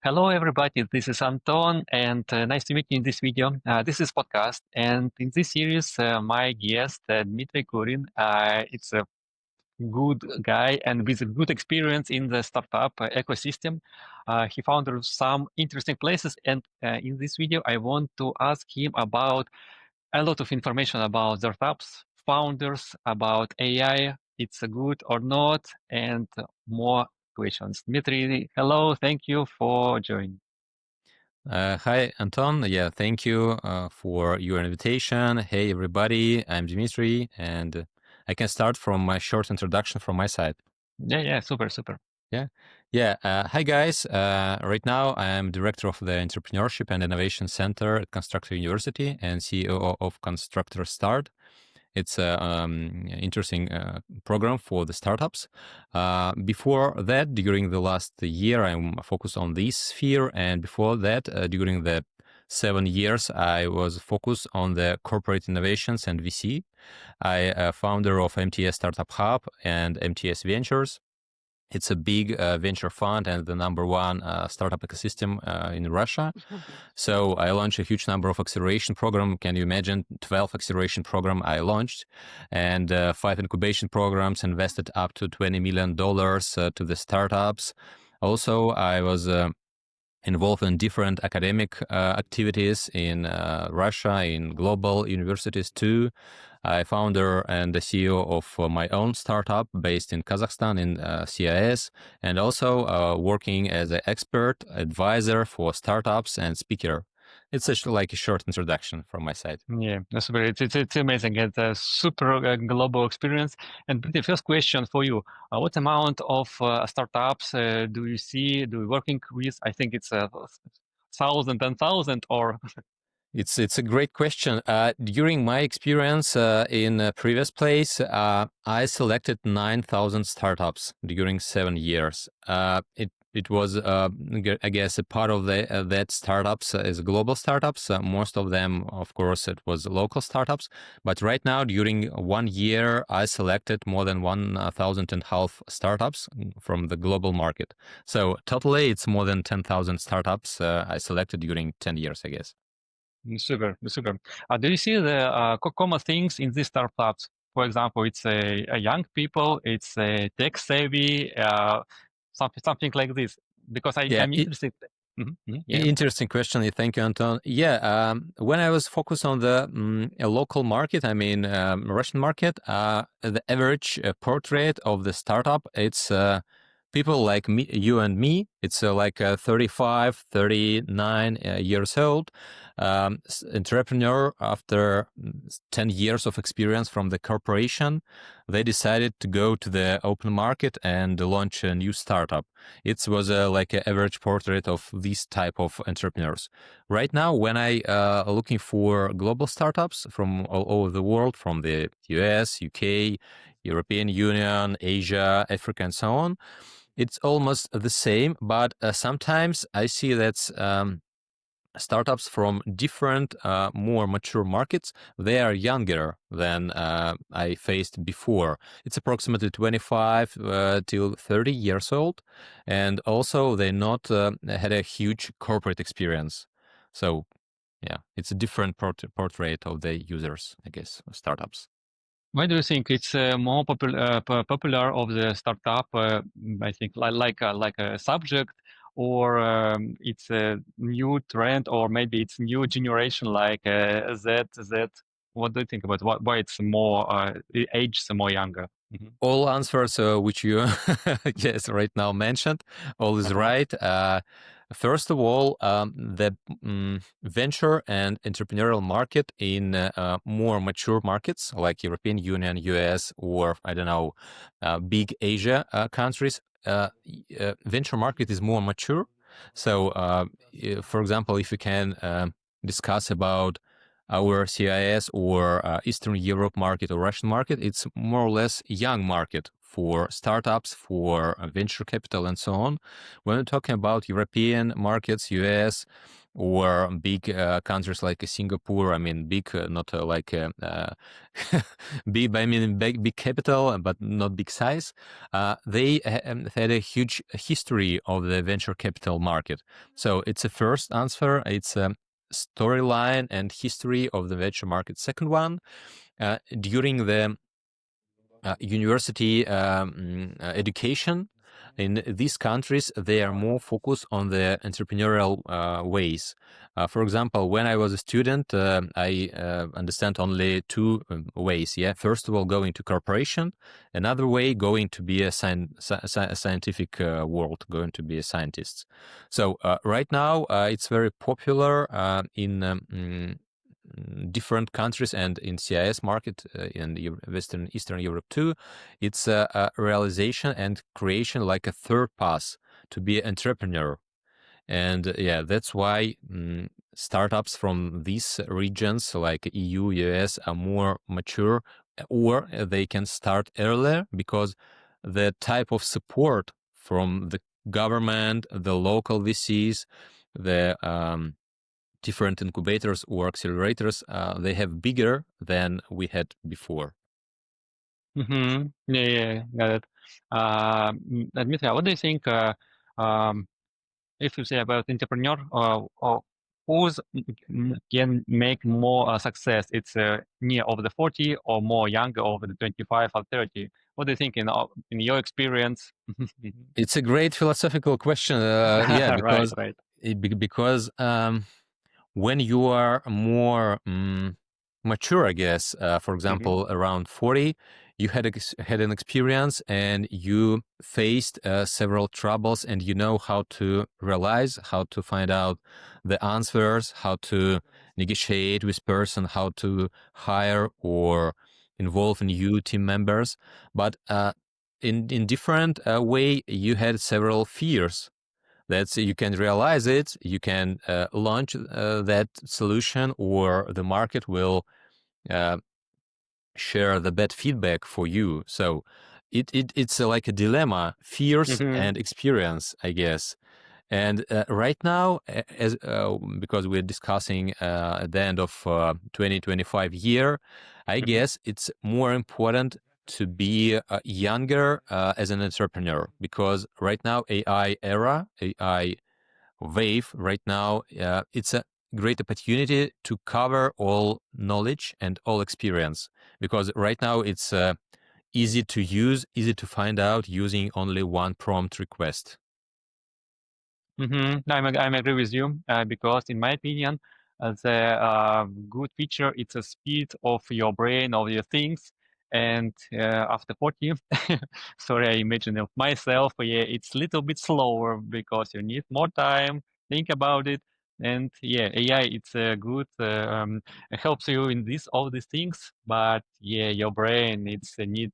Hello, everybody. This is Anton, and nice to meet you in this video. This is podcast, and in this series, my guest Dmitry Kurin. It's a good guy and with a good experience in the startup ecosystem. He founded some interesting places, and in this video, I want to ask him about a lot of information about startups, founders, about AI. It's a good or not, and more questions. Dmitry, hello. Thank you for joining. Hi, Anton. Yeah, thank you for your invitation. Hey, everybody. I'm Dmitry, and I can start from my short introduction from my side. Yeah, super. Hi, guys. Right now, I am director of the Entrepreneurship and Innovation Center at Constructor University and CEO of Constructor Start. It's an interesting program for the startups. Before that, during the last year, I'm focused on this sphere. And before that, during the 7 years, I was focused on the corporate innovations and VC. I founder of MTS Startup Hub and MTS Ventures. It's a big venture fund and the number one startup ecosystem in Russia. So I launched a huge number of acceleration program. Can you imagine 12 acceleration program I launched and 5 incubation programs, invested up to $20 million to the startups. Also, I was involved in different academic activities in Russia, in global universities too. I founder and the CEO of my own startup based in Kazakhstan in CIS, and also working as an expert advisor for startups and speaker. It's like a short introduction from my side. Yeah, that's very. It's amazing. It's a super global experience. And the first question for you: what amount of startups do you see? Do you working with? I think it's a thousand and thousand, or It's a great question. During my experience in a previous place, I selected 9,000 startups during 7 years. It was, I guess, a part of that startups is global startups. Most of them, of course, it was local startups. But right now, during 1 year, I selected more than 1,500 startups from the global market. So totally, it's more than 10,000 startups I selected during 10 years, I guess. super. Do you see the common things in these startups? For example, it's a young people, it's a tech savvy, something like this. Because Yeah, I'm interested. Yeah. interesting question. Thank you, Anton. Yeah, when I was focused on the local market, I mean Russian market, the average portrait of the startup, it's people like me, you and me. It's like 35, 39 years old, entrepreneur after 10 years of experience from the corporation. They decided to go to the open market and launch a new startup. It was like an average portrait of these type of entrepreneurs. Right now, when I looking for global startups from all over the world, from the US, UK, European Union, Asia, Africa, and so on, it's almost the same. But sometimes I see that startups from different, more mature markets, they are younger than I faced before. It's approximately 25 till 30 years old. And also they not had a huge corporate experience. So yeah, it's a different portrait of the users, I guess, startups. Why do you think it's more popular of the startup? I think like a subject, or it's a new trend, or maybe it's new generation like Z. What do you think about why it's more age more younger? All answers which you yes right now mentioned, all is Uh-huh. right. First of all, the venture and entrepreneurial market in more mature markets like European Union, US, or I don't know, big Asia countries, venture market is more mature. So, for example, if you can discuss about our CIS or Eastern Europe market or Russian market, it's more or less young market for startups, for venture capital, and so on. When we're talking about European markets, US, or big countries like Singapore. I mean, big, not like big. I mean, big capital, but not big size. They had a huge history of the venture capital market. So it's a first answer. It's a storyline and history of the venture market. Second one, during the university education in these countries, they are more focused on the entrepreneurial ways. For example, when I was a student, I understand only two ways. Yeah, first of all, going to corporation. Another way, going to be a scientific world, going to be a scientist. So right now, it's very popular in different countries and in CIS market in the Western Eastern Europe too. It's a realization and creation like a third path to be an entrepreneur. And yeah, that's why startups from these regions like EU, US are more mature, or they can start earlier because the type of support from the government, the local VCs, the different incubators or accelerators, they have bigger than we had before. Mm-hmm. Yeah, got it. Dmitry, what do you think? Um, if you say about entrepreneur, who's can make more success? It's near over the 40 or more younger over the 25 or 30. What do you think in your experience? It's a great philosophical question. Yeah, Right, right. because when you are more mature, I guess, for Mm-hmm. example, around 40, you had an experience and you faced several troubles, and you know how to realize, how to find out the answers, how to negotiate with person, how to hire or involve new team members. But in different way, you had several fears. That's you can realize it, you can launch that solution, or the market will uh, share the bad feedback for you. So it's like a dilemma, fears Mm-hmm. and experience, I guess. And right now, as because we're discussing at the end of 2025 year, I Mm-hmm. guess it's more important to be younger as an entrepreneur, because right now AI era, AI wave right now, it's a great opportunity to cover all knowledge and all experience, because right now it's easy to use, easy to find out using only one prompt request. Mm-hmm. I'm agree with you because in my opinion, the good feature it's a speed of your brain of your things. And after 40, sorry, I imagine of myself, yeah, it's a little bit slower because you need more time, think about it. And yeah, AI, it's a good, it helps you in all these things, but yeah, your brain, it's need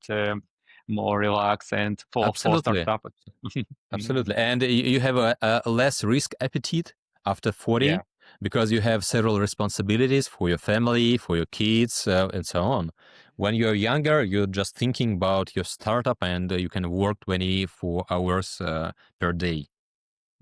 more relax and for Absolutely. startup. Mhm. Absolutely. And you have a less risk appetite after 40, Yeah. because you have several responsibilities for your family, for your kids, and so on. When you're younger, you're just thinking about your startup, and you can work 24 hours per day.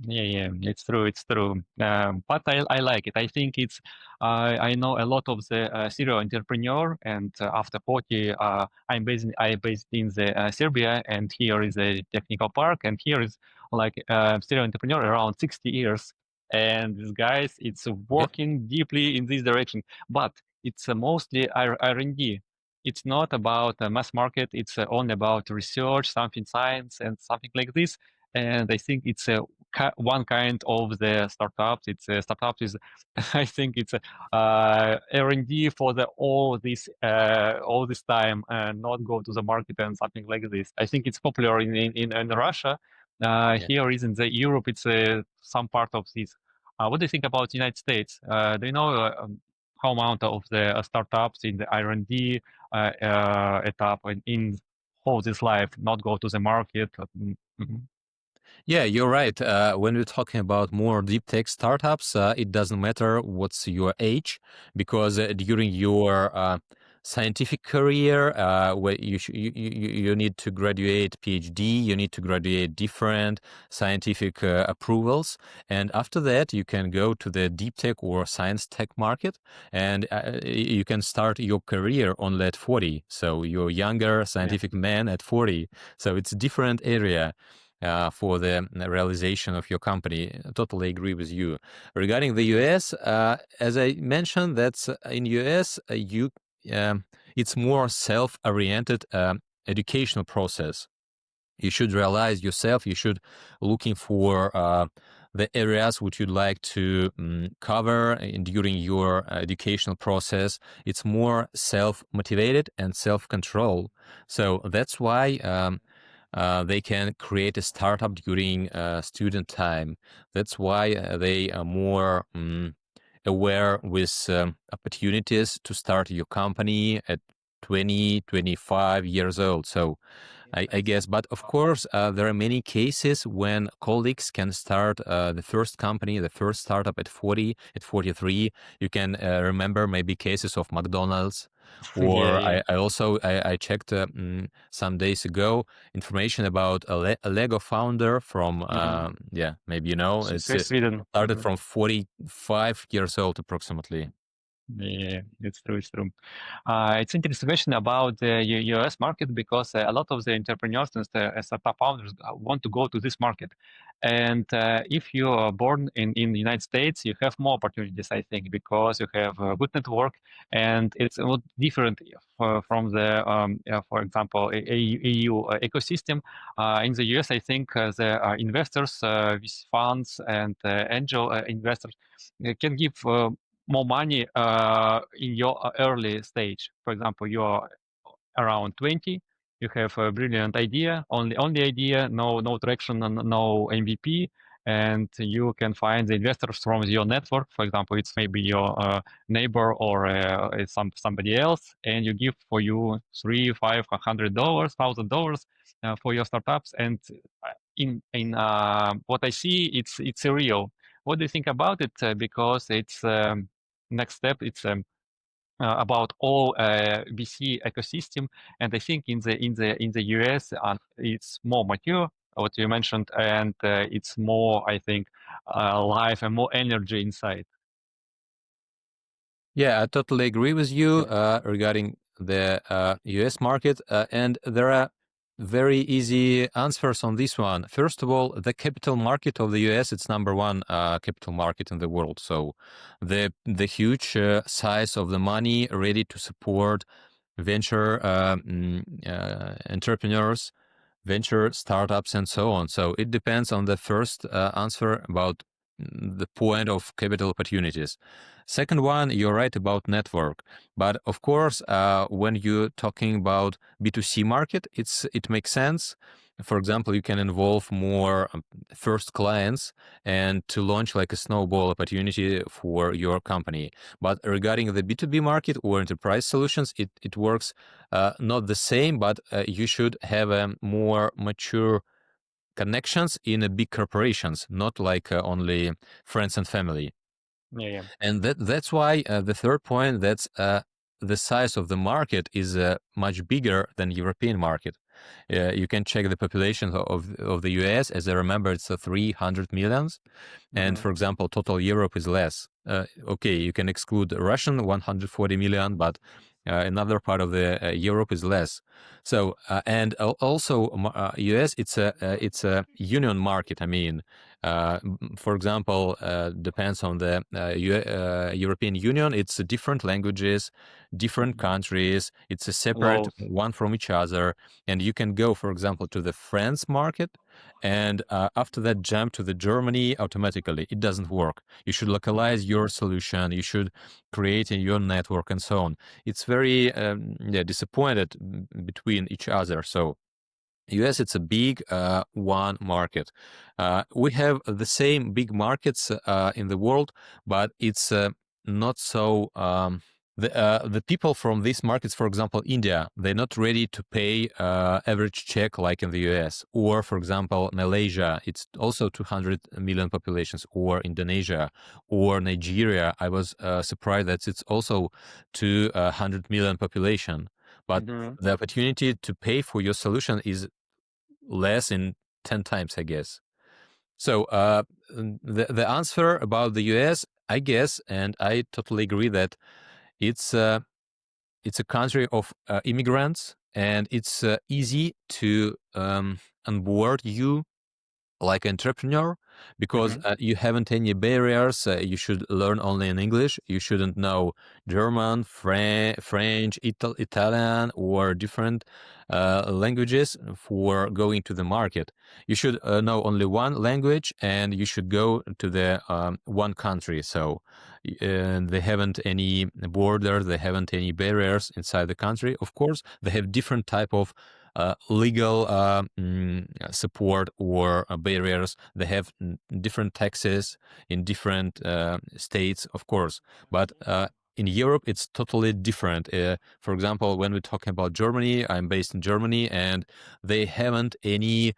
Yeah, it's true, it's true. But I like it. I think it's, I know a lot of the serial entrepreneur, and after 40, I based in the Serbia, and here is a technical park, and here is like serial entrepreneur around 60 years, and these guys, it's Okay. working deeply in this direction, but it's mostly R&D. It's not about mass market. It's only about research, something science, and something like this. And I think it's one kind of the startups. It's startups is, I think it's R&D for the all this time, and not go to the market and something like this. I think it's popular in Russia. Yeah. Here is in the Europe. It's some part of this. What do you think about United States? Do you know how amount of the startups in the R&D etap in whole this life not go to the market? Mhm. Yeah, you're right. When we're talking about more deep tech startups, it doesn't matter what's your age, because during your scientific career where you need to graduate PhD, you need to graduate different scientific approvals, and after that you can go to the deep tech or science tech market, and you can start your career only at 40. So you're younger scientific man at 40. So it's a different area. For the realization of your company. I totally agree with you. Regarding the US, as I mentioned, that's in US it's more self-oriented educational process. You should realize yourself. You should looking for the areas which you'd like to cover during your educational process. It's more self-motivated and self-control. So that's why they can create a startup during student time. That's why they are more aware with opportunities to start your company at 20, 25 years old. So I guess, but of course, there are many cases when colleagues can start the first company, the first startup at 40, at 43. You can remember maybe cases of McDonald's, or Yeah. I also I checked some days ago information about a Lego founder from Mhm. maybe you know it's Sweden. started from 45 years old approximately. Yeah, it's true. It's true. It's interesting question about the US market because a lot of the entrepreneurs and startup founders want to go to this market. And if you are born in the United States, you have more opportunities, I think, because you have a good network and it's a lot different from the, for example, EU ecosystem. In the US, I think the investors, with funds and angel investors can give more money in your early stage. For example, you are around 20, you have a brilliant idea, only idea, no traction, no MVP, and you can find the investors from your network. For example, it's maybe your neighbor or it's somebody else, and you give for you $300, $500, $1,000 for your startups. And in what I see, it's a real. What do you think about it? Because it's next step. It's about all VC ecosystem, and I think in the US it's more mature, what you mentioned, and it's more, I think, life and more energy inside. Yeah, I totally agree with you regarding the US market, and there are very easy answers on this one. First of all, the capital market of the US, it's number one capital market in the world. So the huge size of the money ready to support venture entrepreneurs, venture startups, and so on. So it depends on the first answer about the point of capital opportunities. Second one, you're right about network, but of course, when you're talking about B2C market, it makes sense. For example, you can involve more first clients and to launch like a snowball opportunity for your company. But regarding the B2B market or enterprise solutions, it works not the same, but you should have a more mature connections in a big corporations, not like only friends and family. Yeah, yeah. And that's why the third point, that's the size of the market is much bigger than European market. You can check the population of the US. As I remember, it's 300 millions. And Mhm. for example, total Europe is less. Okay, you can exclude Russian 140 million, but another part of the Europe is less. So and also US, it's a union market. I mean, for example, depends on the European Union. It's different languages, different Mhm. countries. It's a separate Laws. one from each other, and you can go, for example, to the France market, and after that jump to the Germany automatically. It doesn't work. You should localize your solution. You should create in your network and so on. It's very disappointed between each other. So US, it's a big one market. We have the same big markets in the world, but it's not so the people from these markets, for example, India, they're not ready to pay average check like in the US. Or, for example, Malaysia, it's also 200 million populations, or Indonesia, or Nigeria. I was surprised that it's also 200 million population. But Mhm. the opportunity to pay for your solution is less in 10 times, I guess. So the answer about the US, I guess, and I totally agree that it's it's a country of immigrants, and it's easy to onboard you like entrepreneur, because Mhm. you haven't any barriers. You should learn only in English. You shouldn't know German, French, Italian, or different languages for going to the market. You should know only one language, and you should go to the one country. So they haven't any borders, they haven't any barriers inside the country. Of course, they have different type of legal support or barriers. They have different taxes in different states, of course. But in Europe, it's totally different. For example, when we're talking about Germany, I'm based in Germany, and they haven't any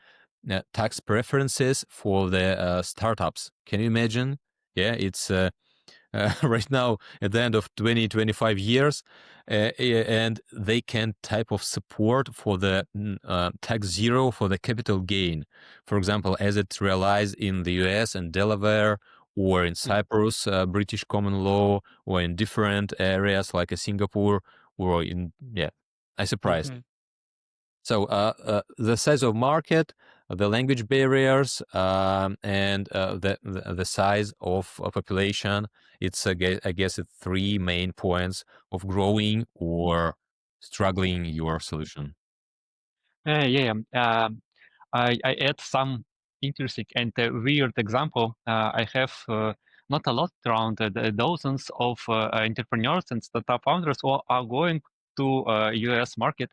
tax preferences for the startups. Can you imagine? Yeah, it's right now at the end of 20, 25 years, and they can type of support for the tax zero for the capital gain. For example, as it's realized in the US and Delaware, or in Cyprus, British common law, or in different areas like Singapore, or in, yeah, I surprised. Mhm. So the size of market, the language barriers, and the size of a population, it's I guess it's three main points of growing or struggling your solution. Yeah. I add some interesting and weird example. I have not a lot, around dozens of entrepreneurs and startup founders who are going to US market,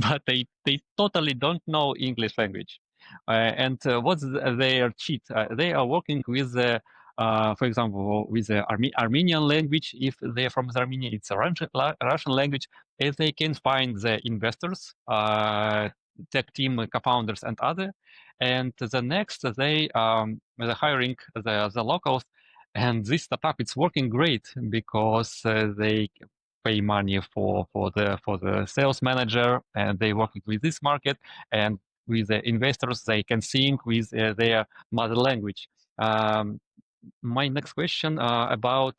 but they totally don't know English language. And what's their cheat? They are working with, for example, with the Armenian language. If they're from Armenia, it's a Russian language. If they can find the investors, tech team co-founders and other. And the next, they're hiring the locals, and this startup it's working great because they pay money for the sales manager, and they working with this market, and with the investors they can sync with their mother language. Um, my next question about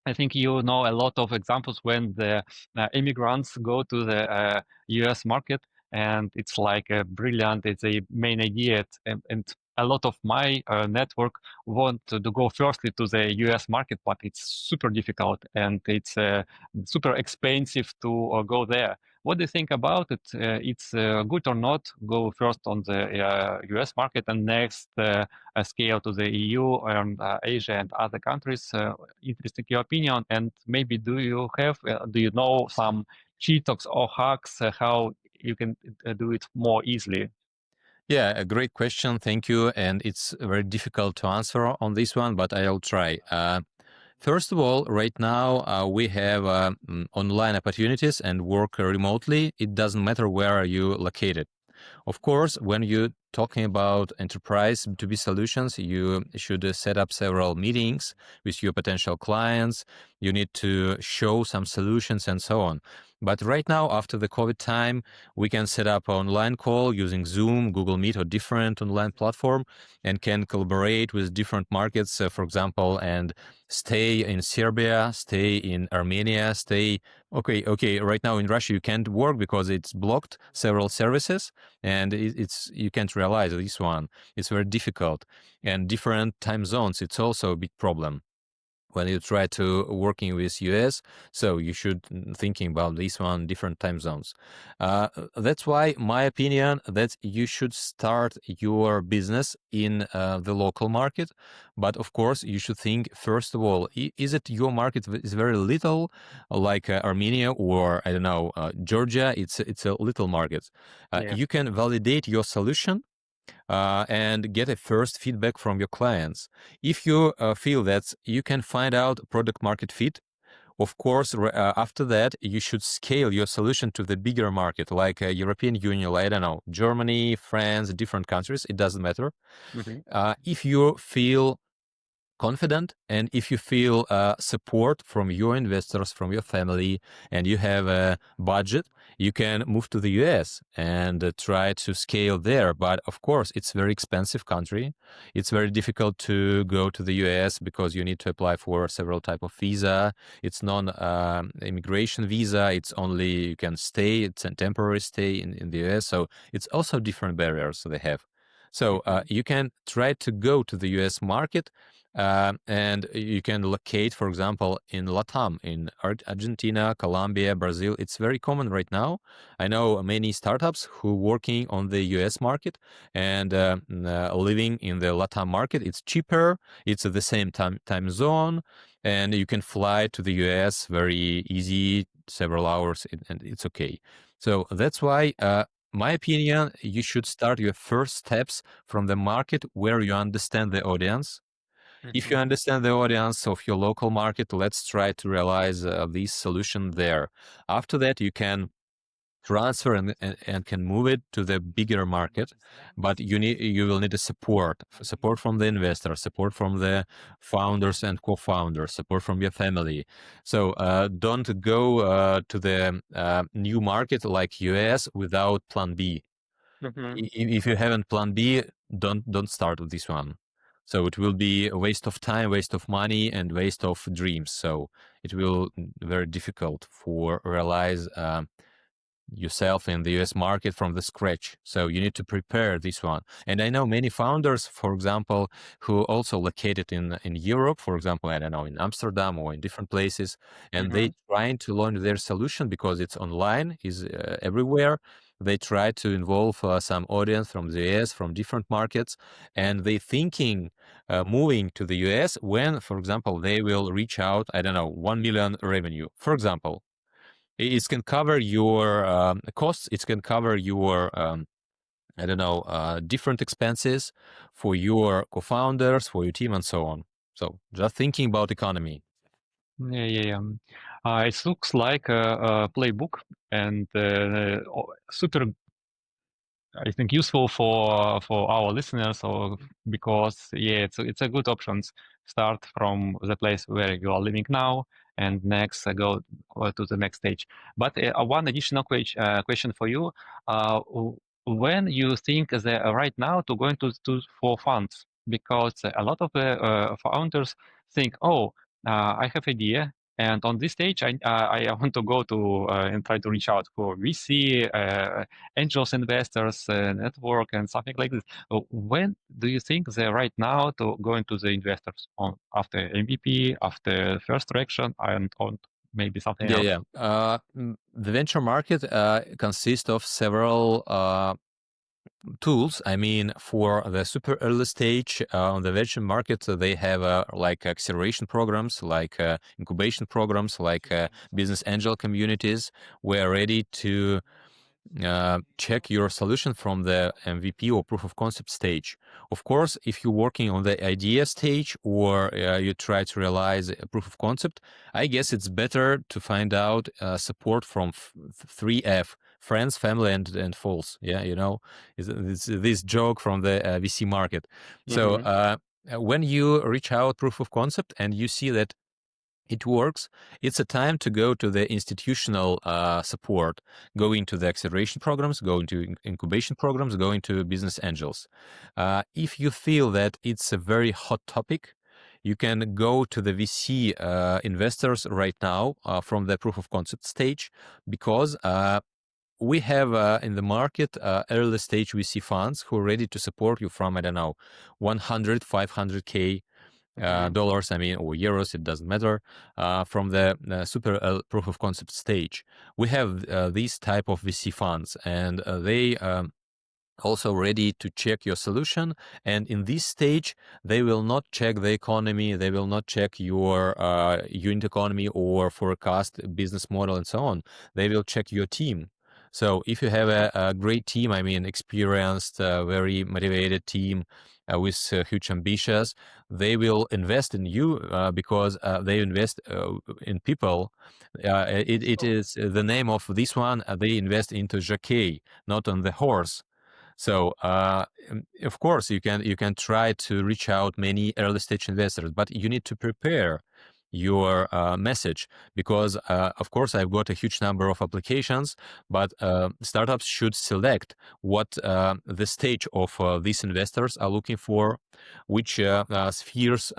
I think you know a lot of examples when the immigrants go to the US market, and it's like brilliant. It's a main idea, and a lot of my network want to go firstly to the US market, but it's super difficult and it's super expensive to go there. What do you think about it? It's good or not go first on the US market and next scale to the EU and Asia and other countries? Interesting your opinion, and maybe do you know some cheats or hacks how you can do it more easily? Yeah, a great question. Thank you. And it's very difficult to answer on this one, but I'll try. First of all, right now we have online opportunities and work remotely. It doesn't matter where are you located. Of course, when you're talking about enterprise B2B solutions, you should set up several meetings with your potential clients. You need to show some solutions and so on. But right now, after the COVID time, we can set up an online call using Zoom, Google Meet, or different online platform, and can collaborate with different markets, for example, and stay in Serbia, stay in Armenia, stay. Okay. Right now in Russia, you can't work because it's blocked several services, and it's you can't realize this one. It's very difficult, and different time zones. It's also a big problem when you try to working with US. So you should thinking about this one, different time zones. That's why my opinion that you should start your business in the local market. But of course, you should think first of all, is it your market is very little, like Armenia or I don't know Georgia? It's a little market. Yeah. You can validate your solution and get a first feedback from your clients. If you feel that you can find out product market fit, Of course, after that, you should scale your solution to the bigger market, like European Union, I don't know, Germany, France, different countries. It doesn't matter. Mhm. If you feel confident and if you feel support from your investors, from your family, and you have a budget, you can move to the US and try to scale there. But of course, it's a very expensive country. It's very difficult to go to the US because you need to apply for several type of visa. It's non-immigration visa. It's only you can stay. It's a temporary stay in the US. So it's also different barriers they have. So you can try to go to the US market, and you can locate, for example, in Latam, in Argentina, Colombia, Brazil. It's very common right now. I know many startups who working on the US market and living in the Latam market. It's cheaper. It's at the same time zone, and you can fly to the US very easy, several hours, and it's okay. So that's why. My opinion, you should start your first steps from the market where you understand the audience. If you Mhm. understand the audience of your local market, let's try to realize this solution there. After that, you can transfer and can move it to the bigger market, but you will need a support from the investor, support from the founders and co-founders, support from your family. So don't go to the new market like US without plan B. Mhm. If you haven't plan B, don't start with this one. So it will be a waste of time, waste of money, and waste of dreams. So it will very difficult for realize yourself in the US market from the scratch. So you need to prepare this one. And I know many founders, for example, who also located in Europe, for example, I don't know, in Amsterdam or in different places, and they Mhm. trying to launch their solution because it's online, is everywhere. They try to involve some audience from the US, from different markets, and they thinking moving to the US when, for example, they will reach out, I don't know, 1 million revenue, for example. It can cover your costs. It can cover your, I don't know, different expenses for your co-founders, for your team, and so on. So just thinking about economy. Yeah, yeah, yeah. It looks like a playbook and super, I think, useful for our listeners, or because yeah, it's a good options. Start from the place where you are living now, and next go to the next stage. But one additional question for you: when you think that right now to go into for funds, because a lot of founders think, oh, I have idea. And on this stage, I want to go to and try to reach out for VC, angels investors network and something like this. When do you think they're right now to go into the investors on after MVP, after first traction, and on maybe something Yeah, else? yeah. The venture market consists of several tools. I mean, for the super early stage on the venture market, they have like acceleration programs, like incubation programs, like business angel communities. We're ready to check your solution from the MVP or proof of concept stage. Of course, if you're working on the idea stage or you try to realize a proof of concept, I guess it's better to find out support from 3F: friends, family, and fools. Yeah, you know, it's this joke from the VC market. So Mm-hmm. when you reach out proof of concept and you see that it works, it's a time to go to the institutional support, go into the acceleration programs, go into incubation programs, go into business angels. If you feel that it's a very hot topic, you can go to the VC investors right now from the proof of concept stage, because we have in the market early stage VC funds who are ready to support you from, I don't know, 100, 500K Mm-hmm. dollars, I mean, or euros, it doesn't matter, from the super proof of concept stage. We have these type of VC funds, and they also ready to check your solution. And in this stage, they will not check the economy, they will not check your unit economy or forecast business model and so on. They will check your team. So if you have a great team, I mean, experienced, very motivated team, with huge ambitions, they will invest in you because they invest in people. It is the name of this one. They invest into jockey, not on the horse. So of course you can try to reach out many early stage investors, but you need to prepare your message, because of course I've got a huge number of applications, but startups should select what the stage of these investors are looking for, which spheres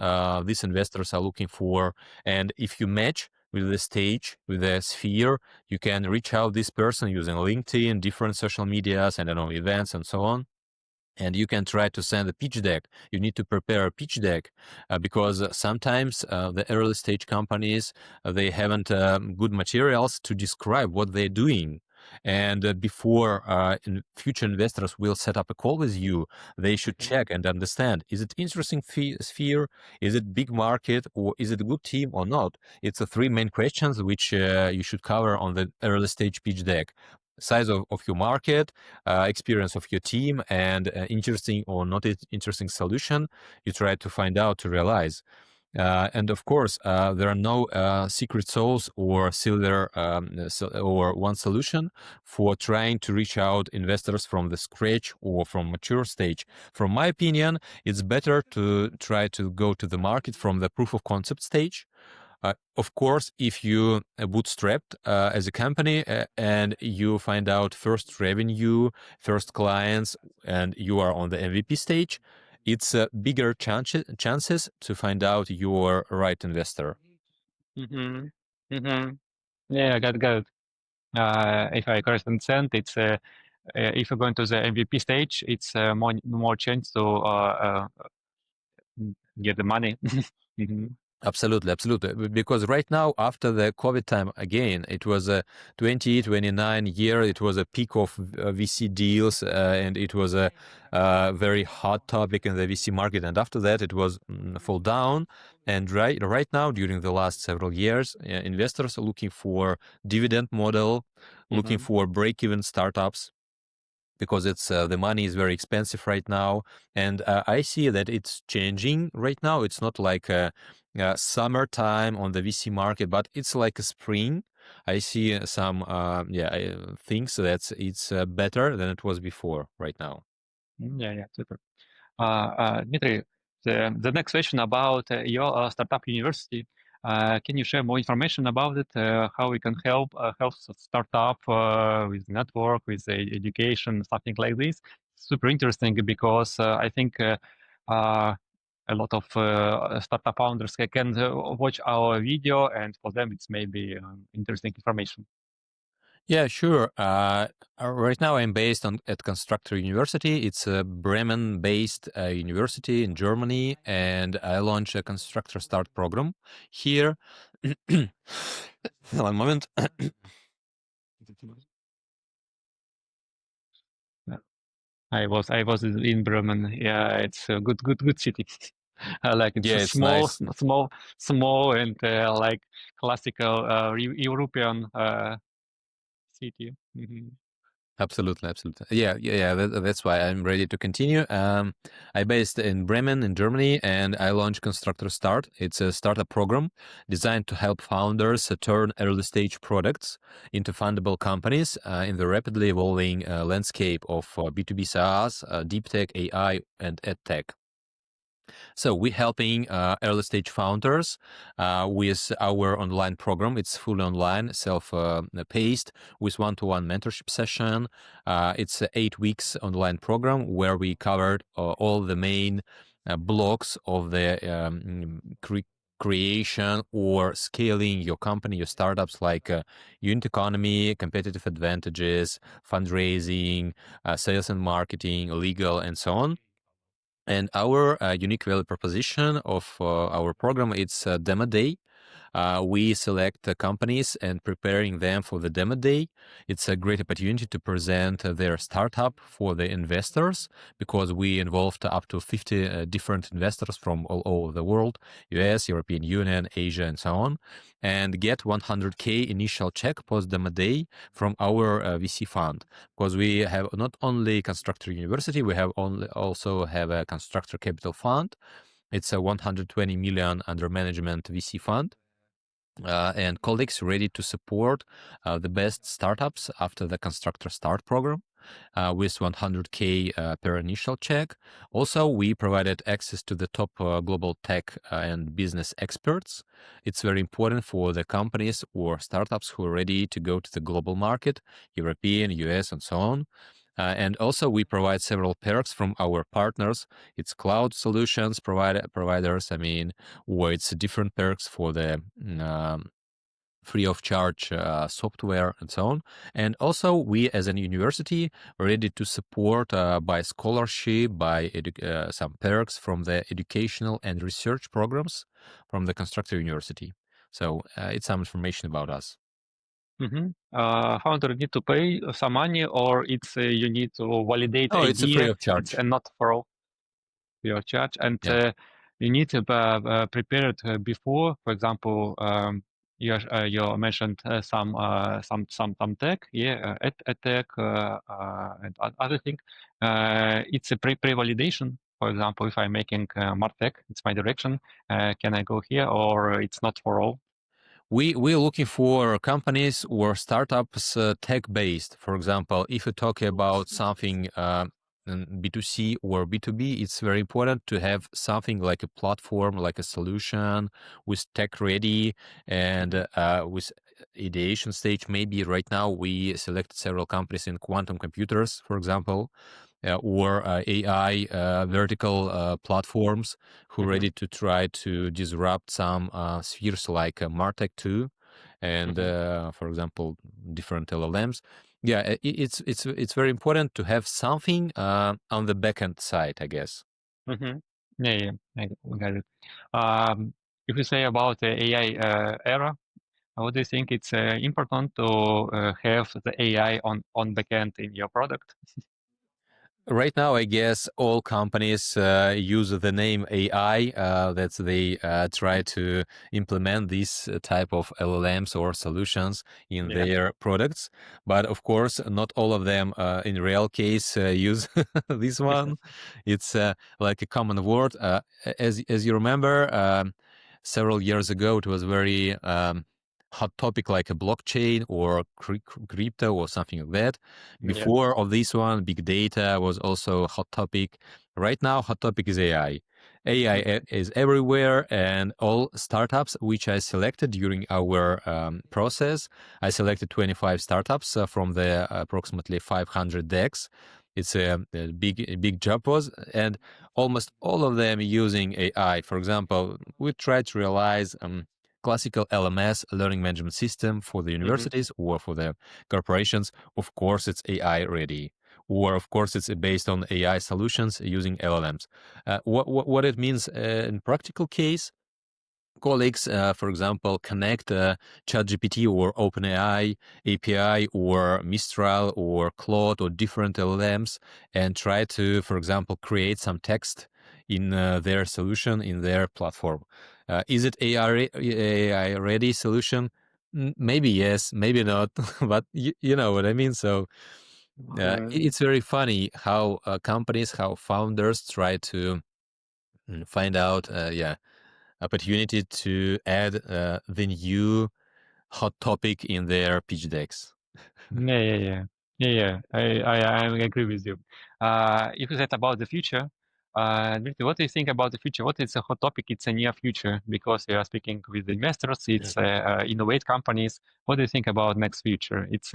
these investors are looking for, and if you match with the stage, with the sphere, you can reach out this person using LinkedIn, different social medias, and I don't know, events and so on. And you can try to send a pitch deck. You need to prepare a pitch deck because sometimes the early stage companies, they haven't good materials to describe what they're doing. And before future investors will set up a call with you, they should check and understand, is it interesting sphere? Is it big market? Or is it a good team or not? It's the three main questions which you should cover on the early stage pitch deck. Size of your market, experience of your team, and interesting or not interesting solution you try to find out to realize. And of course, there are no secret sauce or silver or one solution for trying to reach out investors from the scratch or from mature stage. From my opinion, it's better to try to go to the market from the proof of concept stage. Of course, if you bootstrapped as a company and you find out first revenue, first clients, and you are on the MVP stage, it's bigger chances to find out your right investor. Mm-hmm. Mm-hmm. Yeah, got it. If I correctly understand, it's if you're going to the MVP stage, it's more chance to get the money. Mm-hmm. Absolutely, absolutely. Because right now, after the COVID time, again, it was a 2029 year. It was a peak of VC deals, and it was a very hot topic in the VC market. And after that, it was fall down. And right now, during the last several years, investors are looking for dividend model, looking for break-even startups, because it's the money is very expensive right now, and I see that it's changing right now. It's not like a summertime on the VC market, but it's like a spring. I see some things that it's better than it was before right now. Yeah, super. Dmitry, the next question about your startup university. Can you share more information about it? How we can help startup with network, with education, something like this. Super interesting because I think a lot of startup founders can watch our video, and for them it's maybe interesting information. Yeah, sure. Right now I'm based at Constructor University. It's a Bremen-based university in Germany, and I launched a Constructor Start program here. One moment. I was in Bremen. Yeah, it's a good city. I like it. It's Yeah, a it's nice. small, and like classical European city. Mm-hmm. Absolutely, absolutely. Yeah. That's why I'm ready to continue. I based in Bremen, in Germany, and I launched Constructor Start. It's a startup program designed to help founders turn early stage products into fundable companies in the rapidly evolving landscape of B2B SaaS, deep tech, AI, and ed tech. So we're helping early stage founders with our online program. It's fully online, self-paced, with one-to-one mentorship session. It's an 8 weeks online program where we covered all the main blocks of the creation or scaling your company, your startups, like unit economy, competitive advantages, fundraising, sales and marketing, legal, and so on. And our unique value proposition of our program, it's a demo day. We select companies and preparing them for the demo day. It's a great opportunity to present their startup for the investors because we involved up to 50 different investors from all over the world, US, European Union, Asia, and so on, and get 100K initial check post demo day from our VC fund. Because we have not only Constructor University, we have also have a Constructor Capital Fund. It's a 120 million under management VC fund. And colleagues ready to support the best startups after the Constructor Start program with 100K per initial check. Also, we provided access to the top global tech and business experts. It's very important for the companies or startups who are ready to go to the global market, European, US, and so on. And also, we provide several perks from our partners. It's cloud solutions providers, or it's different perks for the free of charge software and so on. And also, we as a university are ready to support by scholarship, by some perks from the educational and research programs from the Constructor University. So it's some information about us. Founder need to pay some money, or it's you need to validate Oh, it's a free idea. of charge. It's not for all free of charge, and Yeah. you need to prepare it before. For example, you mentioned some tech, tech and other thing. It's a pre-validation. For example, if I'm making Martech, it's my direction. Can I go here, or it's not for all? We're looking for companies or startups tech-based. For example, if you talk about something B2C or B2B, it's very important to have something like a platform, like a solution with tech ready and with ideation stage. Maybe right now we selected several companies in quantum computers, for example, or AI vertical platforms who are ready to try to disrupt some spheres like Martech 2 and, for example, different LLMs. Yeah, it's very important to have something on the backend side, I guess. Yeah, I got it. If you say about the AI era, what do you think it's important to have the AI on backend in your product? Right now, I guess all companies use the name AI that they try to implement these type of LLMs or solutions in Yeah. their products. But of course, not all of them in real case use this one. It's like a common word. As you remember, several years ago, it was very hot topic like a blockchain or crypto or something like that. Yeah. Before of this one, big data was also a hot topic. Right now, hot topic is AI. AI is everywhere, and all startups which I selected during our process, I selected 25 startups from the approximately 500 decks. It's a big job was, and almost all of them using AI. For example, we try to realize classical LMS, learning management system, for the universities or for the corporations. Of course, it's AI ready, or of course, it's based on AI solutions using LLMs. What it means in practical case, colleagues, for example, connect ChatGPT or OpenAI API or Mistral or Claude or different LLMs and try to, for example, create some text in their solution, in their platform. Is it AI ready solution? Maybe yes, maybe not, but you know what I mean. So it's very funny how companies, how founders try to find out, opportunity to add the new hot topic in their pitch decks. Yeah. I agree with you. If you said about the future, Dmitry, what do you think about the future? What is a hot topic? It's a near future because we are speaking with investors. It's innovate companies. What do you think about next future? It's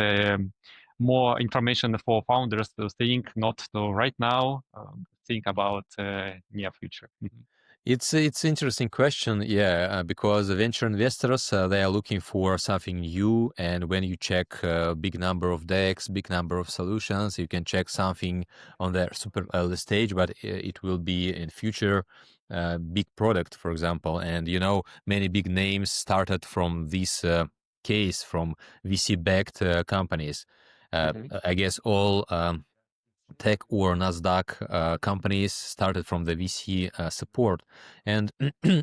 more information for founders to think, not to right now. Think about near future. It's interesting question, yeah, because venture investors they are looking for something new, and when you check big number of decks, big number of solutions, you can check something on their super early stage, but it will be in future big product, for example. And many big names started from this case from VC-backed companies. Hmm. I guess all. Tech or Nasdaq companies started from the VC support. And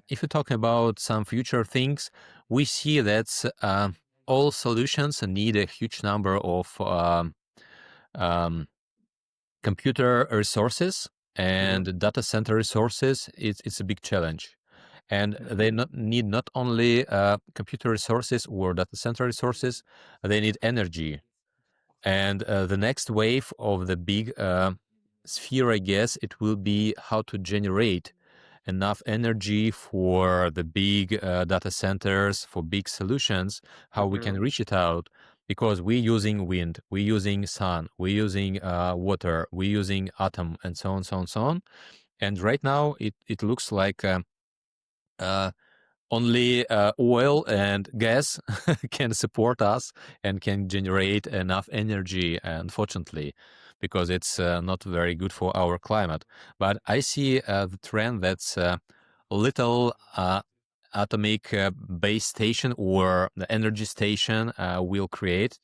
if you're talking about some future things, we see that all solutions need a huge number of um, computer resources Hmm. and data center resources. It's a big challenge. And they Hmm. need not only computer resources or data center resources, they need energy. And the next wave of the big sphere, I guess, it will be how to generate enough energy for the big data centers, for big solutions, how we can Hmm. reach it out. Because we're using wind, we're using sun, we're using water, we're using atom, and so on, so on, so on. And right now, it looks like uh, only oil and gas can support us and can generate enough energy, unfortunately, because it's not very good for our climate. But I see the trend that's little atomic base station or the energy station will create.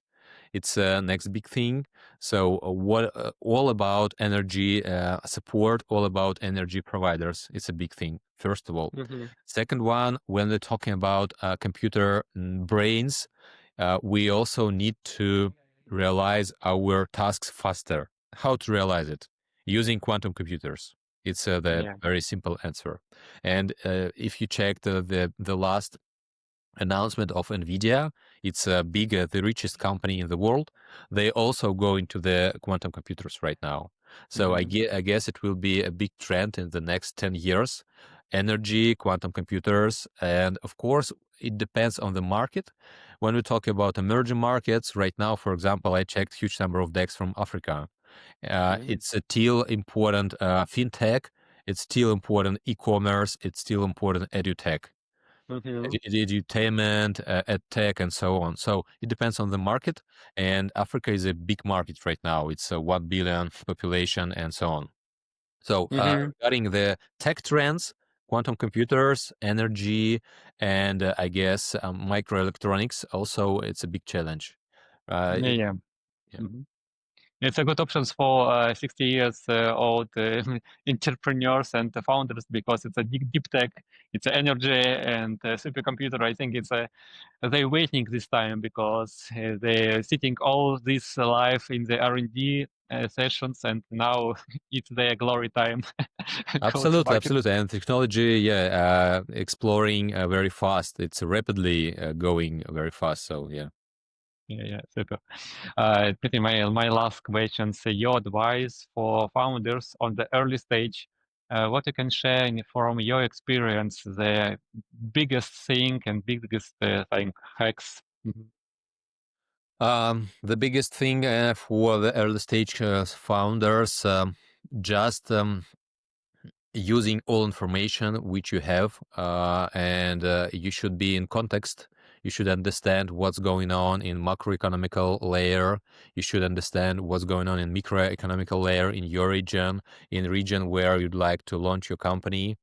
It's next big thing. So what all about energy support, all about energy providers. It's a big thing, first of all. Hmm. Second one, when we're talking about computer brains, we also need to realize our tasks faster. How to realize it? Using quantum computers. It's the Yeah. very simple answer. And if you check the last announcement of Nvidia, it's big, the richest company in the world. They also go into the quantum computers right now. So Hmm. I guess it will be a big trend in the next 10 years. Energy, quantum computers, and of course, it depends on the market. When we talk about emerging markets, right now, for example, I checked huge number of decks from Africa. Hmm. It's still important fintech, it's still important e-commerce, it's still important edutech, Hmm. edutainment, edtech, and so on. So it depends on the market, and Africa is a big market right now. It's a 1 billion population and so on. So Hmm. regarding the tech trends, quantum computers, energy, and I guess microelectronics, also it's a big challenge. Yeah. Yeah. Hmm. It's a good options for 60 years old entrepreneurs and founders because it's a deep tech, it's energy and supercomputer. I think it's a they're waiting this time because they're sitting all this life in the R&D sessions, and now it's their glory time. Go to Absolutely, market. absolutely. And technology, yeah, exploring very fast. It's rapidly going very fast. So, yeah. Yeah, yeah, super. Pretty my last question. So your advice for founders on the early stage, what you can share from your experience, the biggest thing and biggest thing hacks. Mhm. The biggest thing for the early stage founders, just using all information which you have, and you should be in context. You should understand what's going on in macroeconomical layer. You should understand what's going on in microeconomical layer in your region, in region where you'd like to launch your company.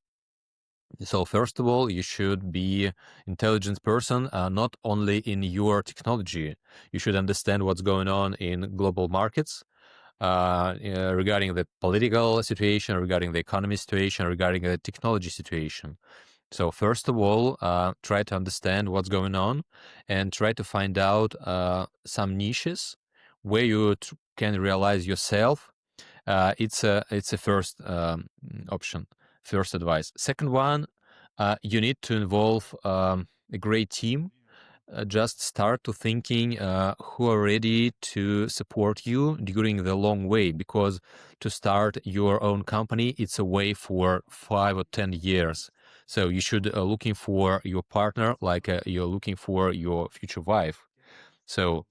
So first of all, you should be intelligent person, not only in your technology. You should understand what's going on in global markets, regarding the political situation, regarding the economy situation, regarding the technology situation. So first of all, try to understand what's going on and try to find out some niches where you can realize yourself. It's a first option, first advice. Second one, you need to involve a great team. Just start to thinking who are ready to support you during the long way, because to start your own company, it's a way for 5 or 10 years. So you should looking for your partner like you're looking for your future wife. So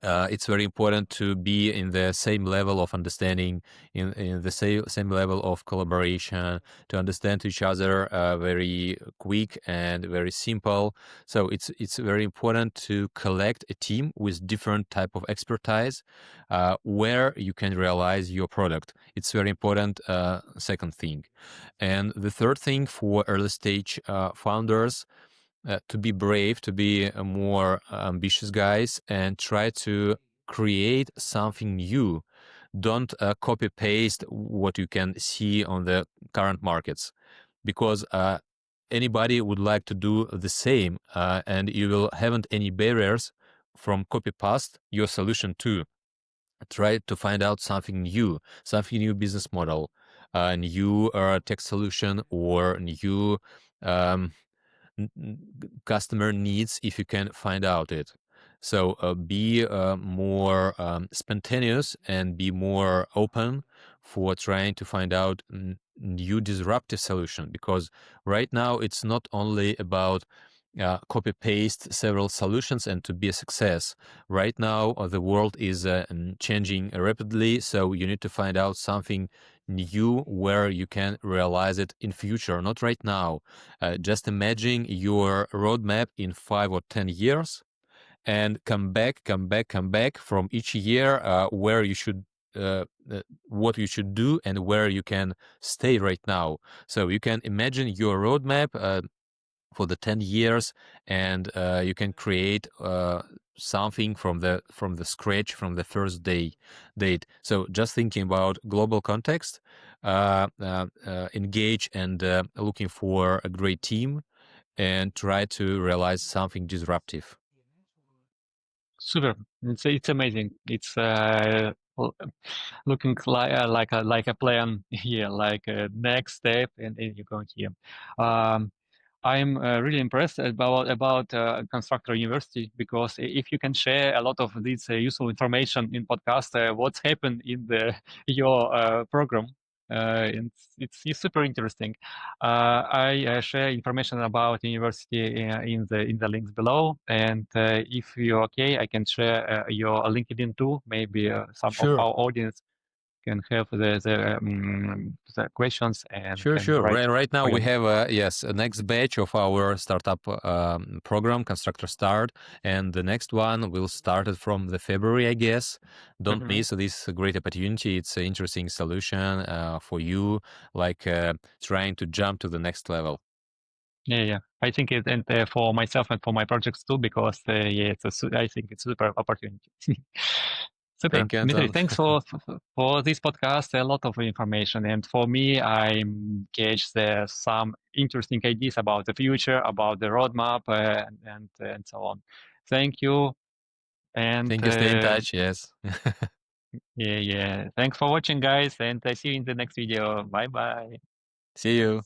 it's very important to be in the same level of understanding, in the same level of collaboration, to understand each other very quick and very simple. So it's very important to collect a team with different type of expertise where you can realize your product. It's very important, second thing. And the third thing for early stage founders, to be brave, to be more ambitious guys, and try to create something new. Don't copy paste what you can see on the current markets, because anybody would like to do the same, and you will haven't any barriers from copy paste your solution too. Try to find out something new business model, new tech solution, or new um, customer needs if you can find out it. So be more spontaneous and be more open for trying to find out new disruptive solution, because right now it's not only about copy paste several solutions and to be a success. Right now the world is changing rapidly, so you need to find out something new where you can realize it in future, not right now. Just imagine your roadmap in 5 or 10 years, and come back from each year where you should what you should do and where you can stay right now. So you can imagine your roadmap for the 10 years, and you can create something from the scratch, from the first date. So just thinking about global context, engage and looking for a great team, and try to realize something disruptive. Super. It's amazing. It's looking like a plan here, like a next step, and you're going here. Um, I'm really impressed about Constructor University, because if you can share a lot of this useful information in podcast, what's happened in the your program, it's super interesting. I share information about university in the links below, and if you're okay, I can share your LinkedIn too. Maybe some of Sure. our audience can have the questions and Sure, can sure. write Right now for we you. have a next batch of our startup program, Constructor Start, and the next one will start it from the February, I guess. Don't Mhm. miss this great opportunity. It's an interesting solution for you, like trying to jump to the next level. Yeah. I think it, and for myself and for my projects too, because yeah, I think it's super opportunity. Super, Thank you, Dmitry. Anton. Thanks for this podcast. A lot of information, and for me, I'm engaged some interesting ideas about the future, about the roadmap, and so on. Thank you, and Thank you. Stay in touch. Yes. yeah. Thanks for watching, guys, and I see you in the next video. Bye bye. See you.